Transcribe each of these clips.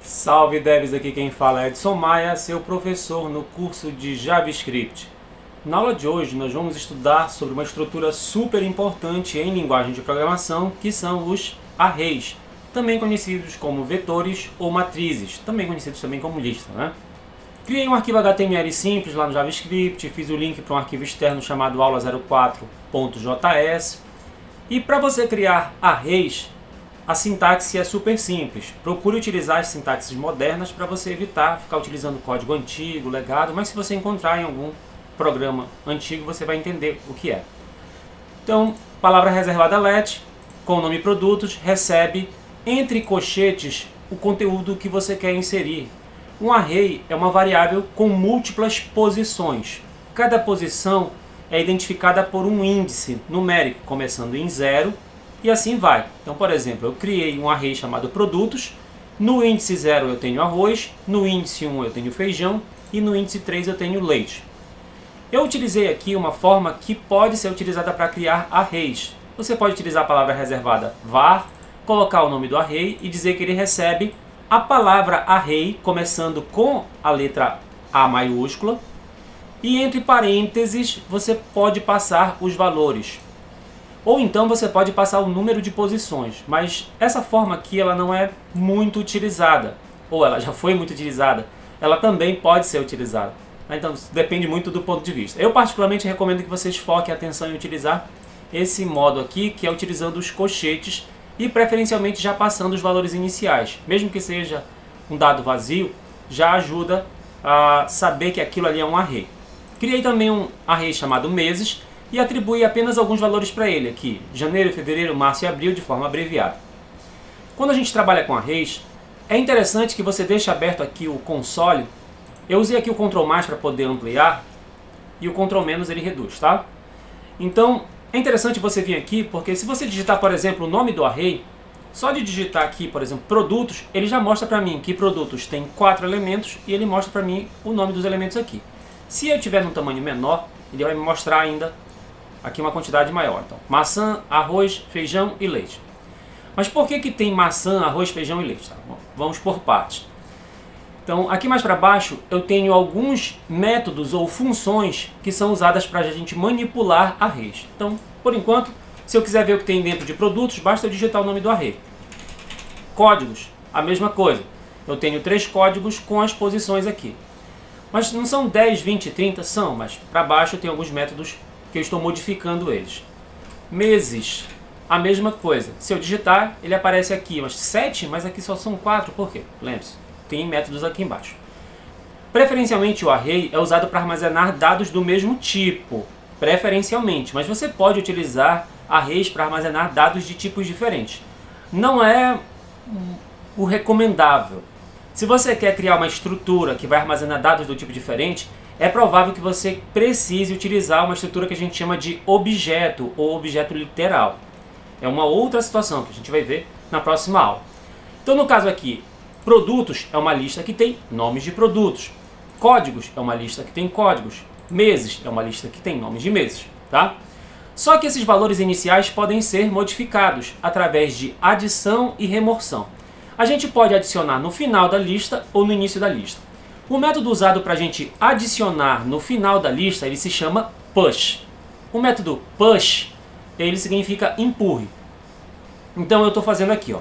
Salve devs, aqui quem fala é Edson Maia, seu professor no curso de JavaScript. Na aula de hoje nós vamos estudar sobre uma estrutura super importante em linguagem de programação, que são os arrays, também conhecidos como vetores ou matrizes, também conhecidos também como lista, né? Criei um arquivo HTML simples lá no JavaScript, fiz o link para um arquivo externo chamado aula04.js. E para você criar arrays, a sintaxe é super simples. Procure utilizar as sintaxes modernas para você evitar ficar utilizando código antigo, legado, mas se você encontrar em algum programa antigo, você vai entender o que é. Então, palavra reservada let, com o nome produtos, recebe entre colchetes o conteúdo que você quer inserir. Um array é uma variável com múltiplas posições. Cada posição é identificada por um índice numérico, começando em 0 e assim vai. Então, por exemplo, eu criei um array chamado produtos. No índice 0 eu tenho arroz, no índice 1 eu tenho feijão e no índice 3 eu tenho leite. Eu utilizei aqui uma forma que pode ser utilizada para criar arrays. Você pode utilizar a palavra reservada var, colocar o nome do array e dizer que ele recebe a palavra array começando com a letra A maiúscula e entre parênteses você pode passar os valores. Ou então você pode passar o número de posições, mas essa forma aqui ela não é muito utilizada, ou ela já foi muito utilizada, ela também pode ser utilizada. Então depende muito do ponto de vista. Eu particularmente recomendo que vocês foquem a atenção em utilizar esse modo aqui, que é utilizando os colchetes e preferencialmente já passando os valores iniciais. Mesmo que seja um dado vazio, já ajuda a saber que aquilo ali é um array. Criei também um array chamado meses, e atribui apenas alguns valores para ele aqui, janeiro, fevereiro, março e abril, de forma abreviada. Quando a gente trabalha com arrays, é interessante que você deixe aberto aqui o console. Eu usei aqui o Ctrl+, para poder ampliar, e o Ctrl- ele reduz, tá? Então, é interessante você vir aqui, porque se você digitar, por exemplo, o nome do array, só de digitar aqui, por exemplo, produtos, ele já mostra para mim que produtos tem 4 elementos, e ele mostra para mim o nome dos elementos aqui. Se eu tiver num tamanho menor, ele vai me mostrar ainda aqui uma quantidade maior. Então, maçã, arroz, feijão e leite. Mas por que tem maçã, arroz, feijão e leite? Tá? Bom, vamos por partes. Então, aqui mais para baixo, eu tenho alguns métodos ou funções que são usadas para a gente manipular arrays. Então, por enquanto, se eu quiser ver o que tem dentro de produtos, basta eu digitar o nome do array. Códigos, a mesma coisa. Eu tenho 3 códigos com as posições aqui. Mas não são 10, 20, 30? São, mas para baixo eu tenho alguns métodos que eu estou modificando eles. Meses, a mesma coisa. Se eu digitar, ele aparece aqui umas 7, mas aqui só são 4. Por quê? Lembre-se, tem métodos aqui embaixo. Preferencialmente o array é usado para armazenar dados do mesmo tipo, preferencialmente, mas você pode utilizar arrays para armazenar dados de tipos diferentes. Não é o recomendável. Se você quer criar uma estrutura que vai armazenar dados do tipo diferente, é provável que você precise utilizar uma estrutura que a gente chama de objeto ou objeto literal. É uma outra situação que a gente vai ver na próxima aula. Então, no caso aqui, produtos é uma lista que tem nomes de produtos. Códigos é uma lista que tem códigos. Meses é uma lista que tem nomes de meses. Tá? Só que esses valores iniciais podem ser modificados através de adição e remoção. A gente pode adicionar no final da lista ou no início da lista. O método usado para a gente adicionar no final da lista, ele se chama push. O método push, ele significa empurre. Então eu estou fazendo aqui, ó.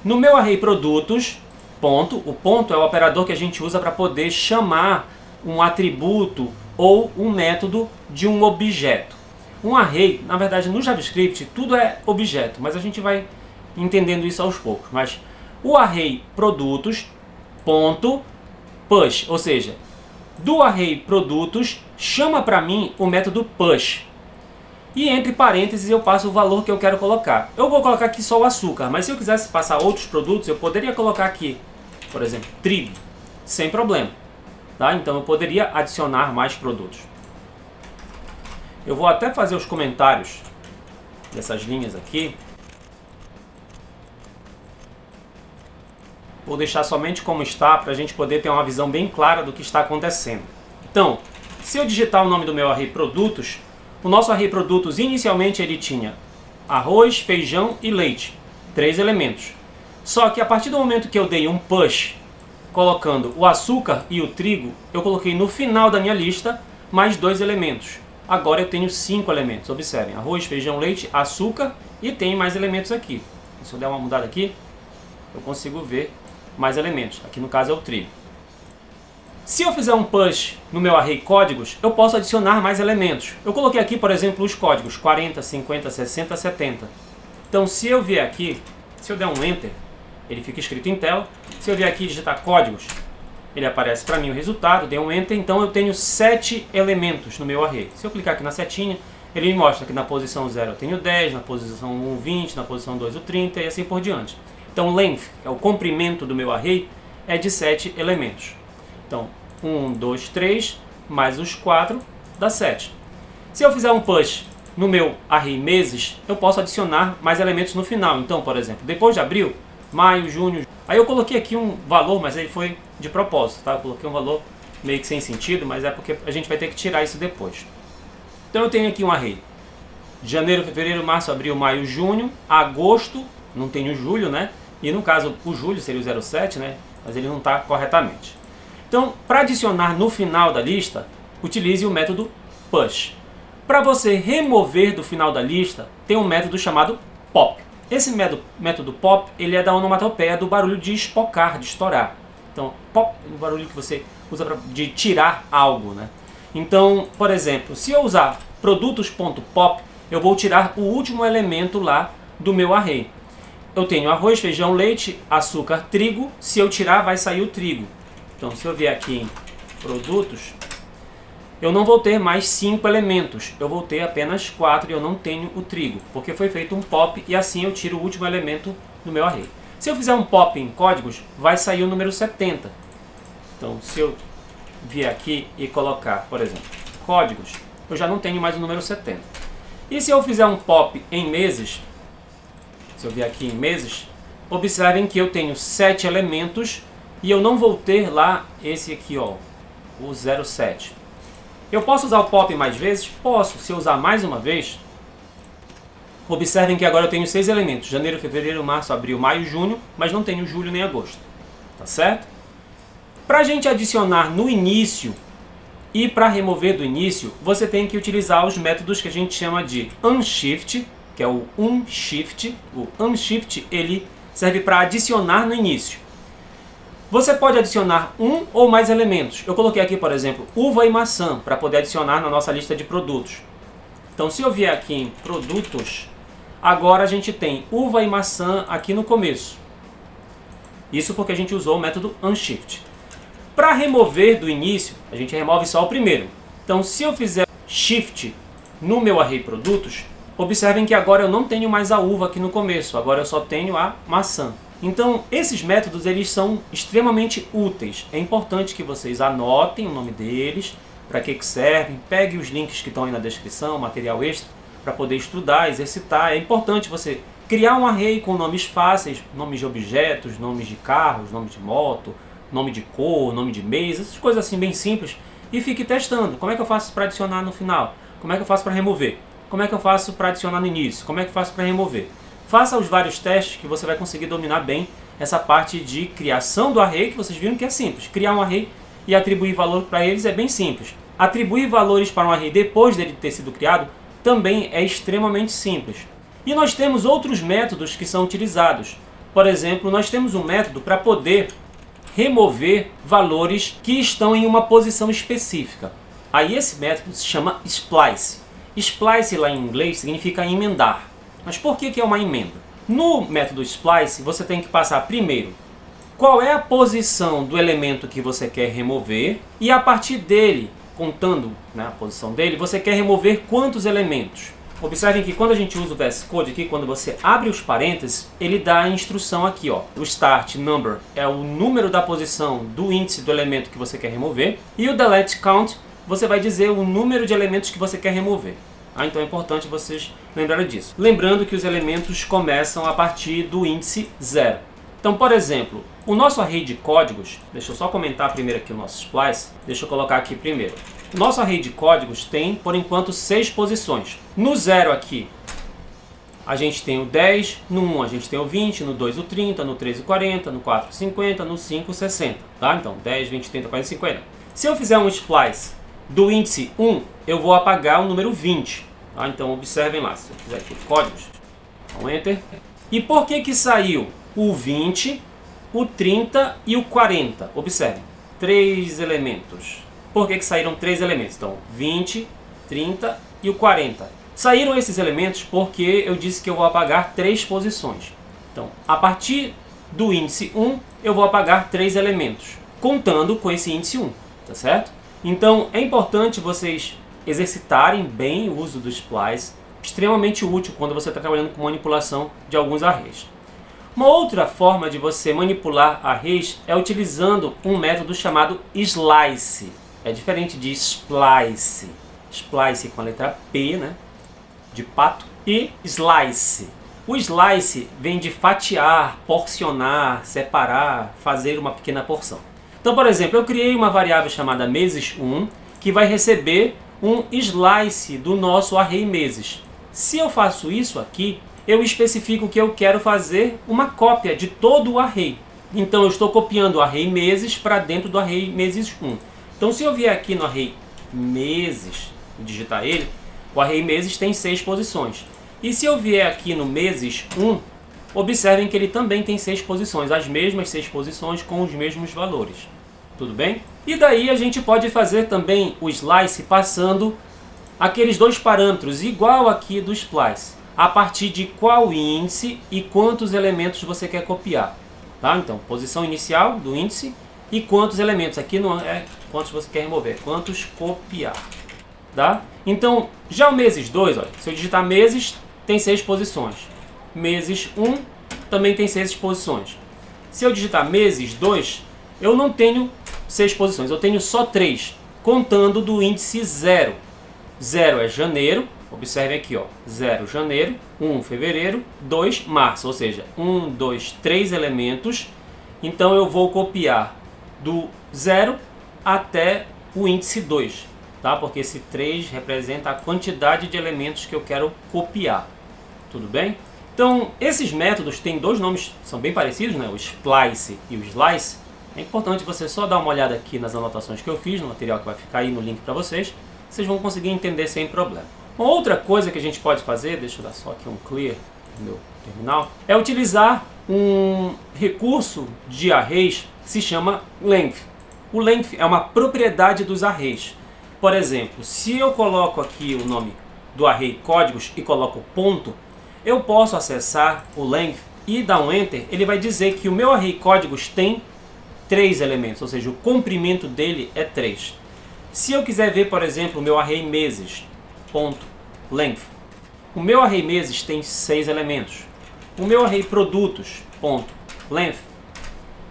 No meu array produtos, ponto, o ponto é o operador que a gente usa para poder chamar um atributo ou um método de um objeto. Um array, na verdade no JavaScript, tudo é objeto, mas a gente vai entendendo isso aos poucos. Mas o array produtos, ponto, push, ou seja, do array produtos, chama para mim o método push. E entre parênteses eu passo o valor que eu quero colocar. Eu vou colocar aqui só o açúcar, mas se eu quisesse passar outros produtos, eu poderia colocar aqui, por exemplo, trigo, sem problema. Tá? Então eu poderia adicionar mais produtos. Eu vou até fazer os comentários dessas linhas aqui. Vou deixar somente como está, para a gente poder ter uma visão bem clara do que está acontecendo. Então, se eu digitar o nome do meu array produtos, o nosso array produtos inicialmente ele tinha arroz, feijão e leite, 3 elementos. Só que a partir do momento que eu dei um push colocando o açúcar e o trigo, eu coloquei no final da minha lista mais 2 elementos. Agora eu tenho 5 elementos. Observem, arroz, feijão, leite, açúcar e tem mais elementos aqui. Se eu der uma mudada aqui, eu consigo ver mais elementos. Aqui no caso é o trigo. Se eu fizer um push no meu array códigos, eu posso adicionar mais elementos. Eu coloquei aqui, por exemplo, os códigos 40, 50, 60, 70. Então se eu vier aqui, se eu der um Enter, ele fica escrito em tela. Se eu vier aqui e digitar códigos, ele aparece para mim o resultado, dei um Enter, então eu tenho 7 elementos no meu array. Se eu clicar aqui na setinha, ele me mostra que na posição 0 eu tenho 10, na posição 1, 20, na posição 2, o 30 e assim por diante. Então length, que é o comprimento do meu array, é de 7 elementos. Então 1, 2, 3, mais os 4, dá 7. Se eu fizer um push no meu array meses, eu posso adicionar mais elementos no final. Então, por exemplo, depois de abril, maio, junho... Aí eu coloquei aqui um valor, mas ele foi de propósito, tá? Eu coloquei um valor meio que sem sentido, mas é porque a gente vai ter que tirar isso depois. Então eu tenho aqui um array. Janeiro, fevereiro, março, abril, maio, junho, agosto, não tenho julho, né? E no caso, o julho seria o 07, né? Mas ele não está corretamente. Então, para adicionar no final da lista, utilize o método push. Para você remover do final da lista, tem um método chamado pop. Esse método pop, ele é da onomatopeia do barulho de espocar, de estourar. Então, pop é o barulho que você usa de tirar algo, né? Então, por exemplo, se eu usar produtos.pop, eu vou tirar o último elemento lá do meu array. Eu tenho arroz, feijão, leite, açúcar, trigo. Se eu tirar, vai sair o trigo. Então, se eu vier aqui em produtos, eu não vou ter mais 5 elementos. Eu vou ter apenas 4 e eu não tenho o trigo, porque foi feito um pop e assim eu tiro o último elemento do meu array. Se eu fizer um pop em códigos, vai sair o número 70. Então, se eu vier aqui e colocar, por exemplo, códigos, eu já não tenho mais o número 70. E se eu fizer um pop em meses, se eu vier aqui em meses, observem que eu tenho 7 elementos e eu não vou ter lá esse aqui, ó, o 07. Eu posso usar o pop mais vezes? Posso. Se eu usar mais uma vez, observem que agora eu tenho 6 elementos. Janeiro, fevereiro, março, abril, maio, junho, mas não tenho julho nem agosto. Tá certo? Para a gente adicionar no início e para remover do início, você tem que utilizar os métodos que a gente chama de unshift, que é o unshift. O unshift, ele serve para adicionar no início. Você pode adicionar um ou mais elementos. Eu coloquei aqui, por exemplo, uva e maçã, para poder adicionar na nossa lista de produtos. Então, se eu vier aqui em produtos, agora a gente tem uva e maçã aqui no começo. Isso porque a gente usou o método unshift. Para remover do início, a gente remove só o primeiro. Então, se eu fizer shift no meu array produtos, observem que agora eu não tenho mais a uva aqui no começo, agora eu só tenho a maçã. Então, esses métodos eles são extremamente úteis. É importante que vocês anotem o nome deles, para que servem, peguem os links que estão aí na descrição, material extra, para poder estudar, exercitar. É importante você criar um array com nomes fáceis, nomes de objetos, nomes de carros, nomes de moto, nome de cor, nome de mês, essas coisas assim bem simples, e fique testando. Como é que eu faço para adicionar no final? Como é que eu faço para remover? Como é que eu faço para adicionar no início? Como é que eu faço para remover? Faça os vários testes que você vai conseguir dominar bem essa parte de criação do array, que vocês viram que é simples. Criar um array e atribuir valor para eles é bem simples. Atribuir valores para um array depois dele ter sido criado também é extremamente simples. E nós temos outros métodos que são utilizados. Por exemplo, nós temos um método para poder remover valores que estão em uma posição específica. Aí esse método se chama splice. Splice lá em inglês significa emendar. Mas por que é uma emenda? No método splice, você tem que passar primeiro qual é a posição do elemento que você quer remover e a partir dele, contando, né, a posição dele, você quer remover quantos elementos. Observem que quando a gente usa o VS Code aqui, quando você abre os parênteses, ele dá a instrução aqui, ó. O start number é o número da posição do índice do elemento que você quer remover e o delete count, você vai dizer o número de elementos que você quer remover. Então é importante vocês lembrarem disso. Lembrando que os elementos começam a partir do índice 0. Então, por exemplo, o nosso array de códigos, deixa eu só comentar primeiro aqui o nosso splice, deixa eu colocar aqui primeiro. O nosso array de códigos tem, por enquanto, 6 posições. No 0 aqui, a gente tem o 10, no 1 a gente tem o 20, no 2 o 30, no 3 o 40, no 4 o 50, no 5 o 60. Tá? Então 10, 20, 30, 40, 50. Se eu fizer um splice do índice 1, eu vou apagar o número 20. Tá? Então observem lá, se eu fizer aqui códigos, então Enter. E por que saiu o 20, o 30 e o 40? Observem, 3 elementos. Por que saíram 3 elementos? Então 20, 30 e o 40. Saíram esses elementos porque eu disse que eu vou apagar 3 posições. Então, a partir do índice 1, eu vou apagar 3 elementos, contando com esse índice 1, tá certo? Então, é importante vocês exercitarem bem o uso do splice, extremamente útil quando você está trabalhando com manipulação de alguns arrays. Uma outra forma de você manipular arrays é utilizando um método chamado slice. É diferente de splice. Splice com a letra P, né? De pato, e slice. O slice vem de fatiar, porcionar, separar, fazer uma pequena porção. Então, por exemplo, eu criei uma variável chamada meses1 que vai receber um slice do nosso array meses. Se eu faço isso aqui, eu especifico que eu quero fazer uma cópia de todo o array. Então eu estou copiando o array meses para dentro do array meses1. Então se eu vier aqui no array meses e digitar ele, o array meses tem 6 posições. E se eu vier aqui no meses1, observem que ele também tem 6 posições, as mesmas 6 posições com os mesmos valores. Tudo bem? E daí a gente pode fazer também o slice passando aqueles 2 parâmetros, igual aqui do splice. A partir de qual índice e quantos elementos você quer copiar. Tá? Então, posição inicial do índice e quantos elementos. Aqui não é quantos você quer remover, quantos copiar. Tá? Então, já o meses 2, olha, se eu digitar meses, tem 6 posições. Meses 1 também tem 6 posições. Se eu digitar meses 2, eu não tenho 6 posições, eu tenho só 3, contando do índice 0. 0 é janeiro, observem aqui, ó, 0 janeiro, 1 fevereiro, 2 março, ou seja, 1, 2, 3 elementos. Então eu vou copiar do 0 até o índice 2, tá? Porque esse 3 representa a quantidade de elementos que eu quero copiar. Tudo bem? Então, esses métodos têm 2 nomes, são bem parecidos, né? O splice e o slice. É importante você só dar uma olhada aqui nas anotações que eu fiz, no material que vai ficar aí no link para vocês. Vocês vão conseguir entender sem problema. Uma outra coisa que a gente pode fazer, deixa eu dar só aqui um clear no meu terminal, é utilizar um recurso de arrays que se chama length. O length é uma propriedade dos arrays. Por exemplo, se eu coloco aqui o nome do array códigos e coloco ponto, eu posso acessar o length e dar um enter, ele vai dizer que o meu array códigos tem 3 elementos, ou seja, o comprimento dele é 3. Se eu quiser ver, por exemplo, o meu array meses, ponto, length, o meu array meses tem 6 elementos. O meu array produtos, ponto, length,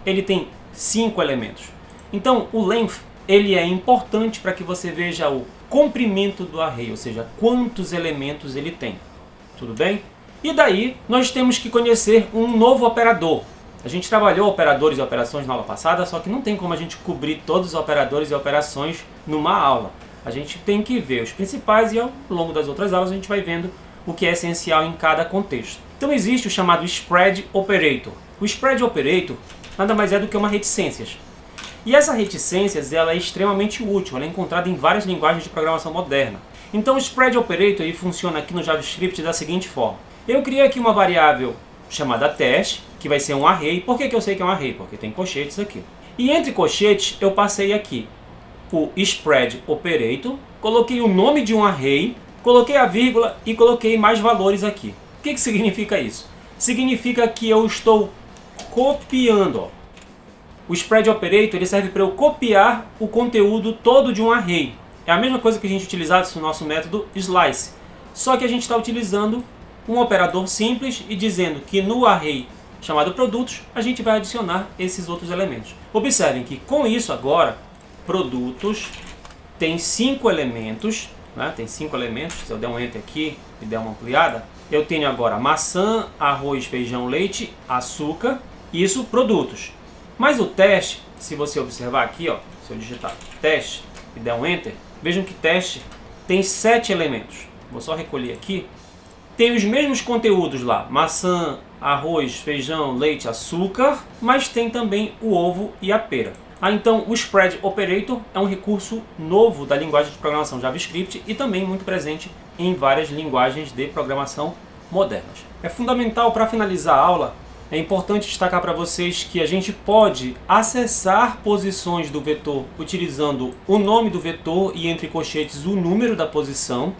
ele tem 5 elementos. Então, o length, ele é importante para que você veja o comprimento do array, ou seja, quantos elementos ele tem. Tudo bem? E daí, nós temos que conhecer um novo operador. A gente trabalhou operadores e operações na aula passada, só que não tem como a gente cobrir todos os operadores e operações numa aula. A gente tem que ver os principais e ao longo das outras aulas a gente vai vendo o que é essencial em cada contexto. Então existe o chamado Spread Operator. O Spread Operator nada mais é do que uma reticências. E essa reticências ela é extremamente útil, ela é encontrada em várias linguagens de programação moderna. Então o Spread Operator ele funciona aqui no JavaScript da seguinte forma. Eu criei aqui uma variável chamada teste, que vai ser um array. Por que eu sei que é um array? Porque tem colchetes aqui. E entre colchetes eu passei aqui o Spread Operator, coloquei o nome de um array, coloquei a vírgula e coloquei mais valores aqui. O que significa isso? Significa que eu estou copiando. Ó. O Spread Operator ele serve para eu copiar o conteúdo todo de um array. É a mesma coisa que a gente utilizasse no nosso método slice. Só que a gente está utilizando um operador simples e dizendo que no array chamado produtos, a gente vai adicionar esses outros elementos. Observem que com isso agora, produtos tem 5 elementos, né? Tem 5 elementos, se eu der um enter aqui e der uma ampliada, eu tenho agora maçã, arroz, feijão, leite, açúcar, isso produtos. Mas o teste, se você observar aqui, ó, se eu digitar teste e der um enter, vejam que teste tem 7 elementos. Vou só recolher aqui tem os mesmos conteúdos lá, maçã, arroz, feijão, leite, açúcar, mas tem também o ovo e a pera. Então o Spread Operator é um recurso novo da linguagem de programação JavaScript e também muito presente em várias linguagens de programação modernas. É fundamental, para finalizar a aula, é importante destacar para vocês que a gente pode acessar posições do vetor utilizando o nome do vetor e entre colchetes o número da posição.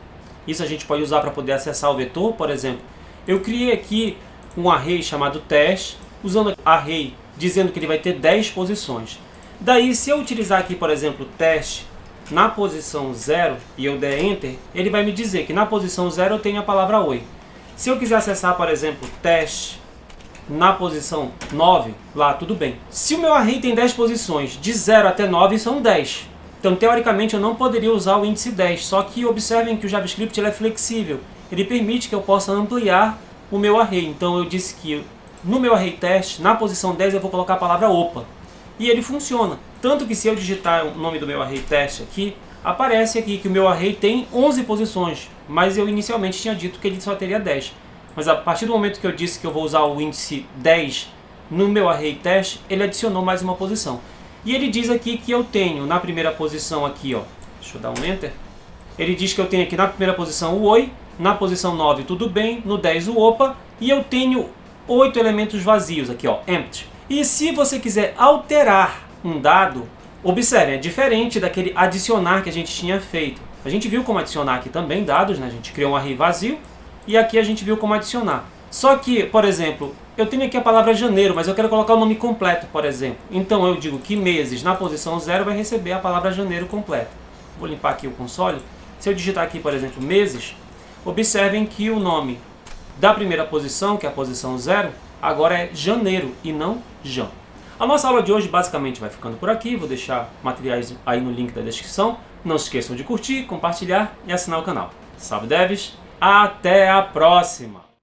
Isso a gente pode usar para poder acessar o vetor. Por exemplo, eu criei aqui um array chamado teste, usando array dizendo que ele vai ter 10 posições. Daí, se eu utilizar aqui, por exemplo, teste na posição 0 e eu der Enter, ele vai me dizer que na posição 0 eu tenho a palavra oi. Se eu quiser acessar, por exemplo, teste na posição 9, lá tudo bem. Se o meu array tem 10 posições, de 0 até 9 são 10. Então, teoricamente, eu não poderia usar o índice 10, só que observem que o JavaScript ele é flexível. Ele permite que eu possa ampliar o meu array. Então, eu disse que no meu array teste, na posição 10, eu vou colocar a palavra opa. E ele funciona. Tanto que se eu digitar o nome do meu array teste aqui, aparece aqui que o meu array tem 11 posições, mas eu inicialmente tinha dito que ele só teria 10. Mas a partir do momento que eu disse que eu vou usar o índice 10 no meu array teste, ele adicionou mais uma posição. E ele diz aqui que eu tenho na primeira posição aqui, ó, deixa eu dar um Enter. Ele diz que eu tenho aqui na primeira posição o oi, na posição 9 tudo bem, no 10 o opa, e eu tenho 8 elementos vazios aqui, ó, empty. E se você quiser alterar um dado, observe, é diferente daquele adicionar que a gente tinha feito. A gente viu como adicionar aqui também dados, né? A gente criou um array vazio e aqui a gente viu como adicionar. Só que, por exemplo, eu tenho aqui a palavra janeiro, mas eu quero colocar o nome completo, por exemplo. Então eu digo que meses na posição 0 vai receber a palavra janeiro completa. Vou limpar aqui o console. Se eu digitar aqui, por exemplo, meses, observem que o nome da primeira posição, que é a posição 0, agora é janeiro e não Jan. A nossa aula de hoje basicamente vai ficando por aqui. Vou deixar materiais aí no link da descrição. Não se esqueçam de curtir, compartilhar e assinar o canal. Salve devs, até a próxima!